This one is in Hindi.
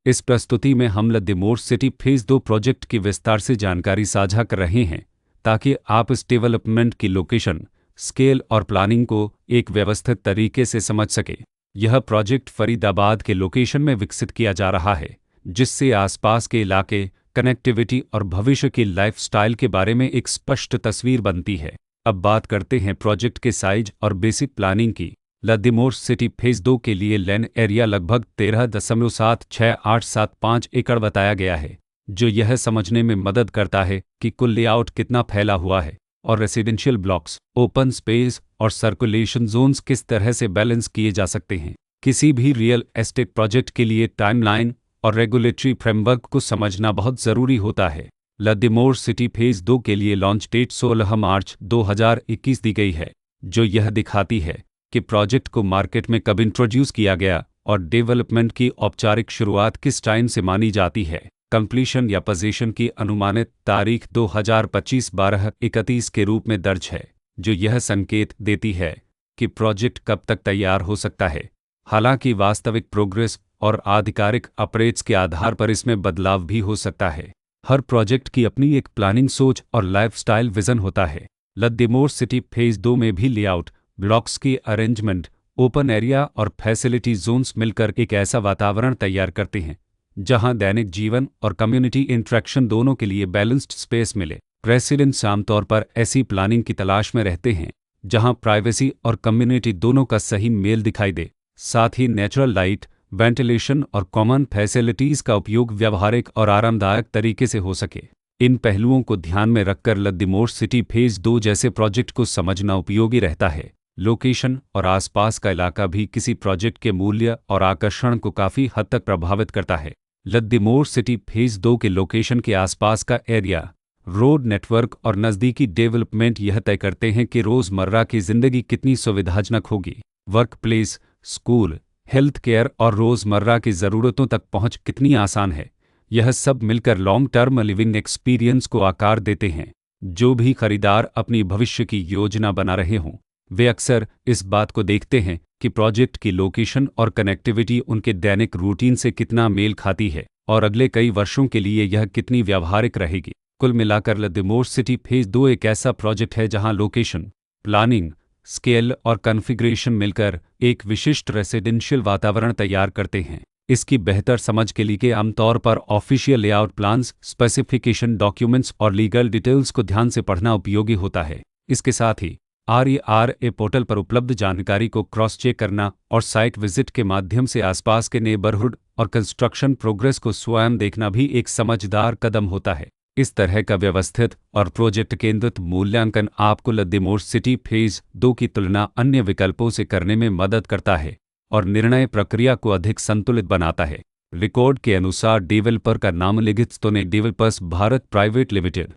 इस प्रस्तुति में हम लद्दिमोर सिटी फेज़ 2 प्रोजेक्ट की विस्तार से जानकारी साझा कर रहे हैं ताकि आप इस डेवलपमेंट की लोकेशन, स्केल और प्लानिंग को एक व्यवस्थित तरीके से समझ सकें। यह प्रोजेक्ट फरीदाबाद के लोकेशन में विकसित किया जा रहा है, जिससे आसपास के इलाके, कनेक्टिविटी और भविष्य की लाइफस्टाइल के बारे में एक स्पष्ट तस्वीर बनती है। अब बात करते हैं प्रोजेक्ट के साइज और बेसिक प्लानिंग की। लद्दिमोर सिटी फेज़ 2 के लिए लैंड एरिया लगभग 13.76875 एकड़ बताया गया है, जो यह समझने में मदद करता है कि कुल लेआउट कितना फैला हुआ है और रेसिडेंशियल ब्लॉक्स, ओपन स्पेस और सर्कुलेशन जोन्स किस तरह से बैलेंस किए जा सकते हैं। किसी भी रियल एस्टेट प्रोजेक्ट के लिए टाइमलाइन और रेगुलेटरी फ्रेमवर्क को समझना बहुत ज़रूरी होता है। लद्दिमोर सिटी फेज़ 2 के लिए लॉन्च डेट 16 मार्च 2021 दी गई है, जो यह दिखाती है कि प्रोजेक्ट को मार्केट में कब इंट्रोड्यूस किया गया और डेवलपमेंट की औपचारिक शुरुआत किस टाइम से मानी जाती है। कंप्लीशन या पोजीशन की अनुमानित तारीख 2025-12-31 के रूप में दर्ज है, जो यह संकेत देती है कि प्रोजेक्ट कब तक तैयार हो सकता है। हालांकि वास्तविक प्रोग्रेस और आधिकारिक अपडेट्स के आधार पर इसमें बदलाव भी हो सकता है। हर प्रोजेक्ट की अपनी एक प्लानिंग सोच और लाइफस्टाइल विजन होता है। लद्दिमोर सिटी फेज़ 2 में भी लेआउट, ब्लॉक्स की अरेंजमेंट, ओपन एरिया और फैसिलिटी जोन्स मिलकर एक ऐसा वातावरण तैयार करते हैं जहां दैनिक जीवन और कम्युनिटी इंटरेक्शन दोनों के लिए बैलेंस्ड स्पेस मिले। रेसिडेंट्स आमतौर पर ऐसी प्लानिंग की तलाश में रहते हैं जहां प्राइवेसी और कम्युनिटी दोनों का सही मेल दिखाई दे। साथ ही नेचुरल लाइट, वेंटिलेशन और कॉमन फैसिलिटीज़ का उपयोग व्यावहारिक और आरामदायक तरीके से हो सके। इन पहलुओं को ध्यान में रखकर लद्दिमोर सिटी फेज़ 2 जैसे प्रोजेक्ट को समझना उपयोगी रहता है। लोकेशन और आसपास का इलाका भी किसी प्रोजेक्ट के मूल्य और आकर्षण को काफ़ी हद तक प्रभावित करता है। लद्दिमोर सिटी फेज़ 2 के लोकेशन के आसपास का एरिया, रोड नेटवर्क और नज़दीकी डेवलपमेंट यह तय करते हैं कि रोज़मर्रा की ज़िंदगी कितनी सुविधाजनक होगी। Work place, school, health care और रोज़मर्रा की ज़रूरतों तक पहुँच कितनी आसान है। यह सब मिलकर लॉन्ग टर्म लिविंग एक्सपीरियंस को आकार देते हैं। जो भी खरीदार अपनी भविष्य की योजना बना रहे हों, वे अक्सर इस बात को देखते हैं कि प्रोजेक्ट की लोकेशन और कनेक्टिविटी उनके दैनिक रूटीन से कितना मेल खाती है और अगले कई वर्षों के लिए यह कितनी व्यावहारिक रहेगी। कुल मिलाकर लद्दिमोर सिटी फेज़ 2 एक ऐसा प्रोजेक्ट है जहां लोकेशन, प्लानिंग, स्केल और कॉन्फ़िगरेशन मिलकर एक विशिष्ट रेसिडेंशियल वातावरण तैयार करते हैं। इसकी बेहतर समझ के लिए आमतौर पर official layout plans, specification documents और लीगल डिटेल्स को ध्यान से पढ़ना उपयोगी होता है। इसके साथ ही RERA पोर्टल पर उपलब्ध जानकारी को क्रॉस चेक करना और साइट विजिट के माध्यम से आसपास के नेबरहुड और कंस्ट्रक्शन प्रोग्रेस को स्वयं देखना भी एक समझदार कदम होता है। इस तरह का व्यवस्थित और प्रोजेक्ट केंद्रित मूल्यांकन आपको लद्दिमोर सिटी फेज़ 2 की तुलना अन्य विकल्पों से करने में मदद करता है और निर्णय प्रक्रिया को अधिक संतुलित बनाता है। रिकॉर्ड के अनुसार डेवलपर का नाम लिखित तो ने डेवलपर्स भारत प्राइवेट लिमिटेड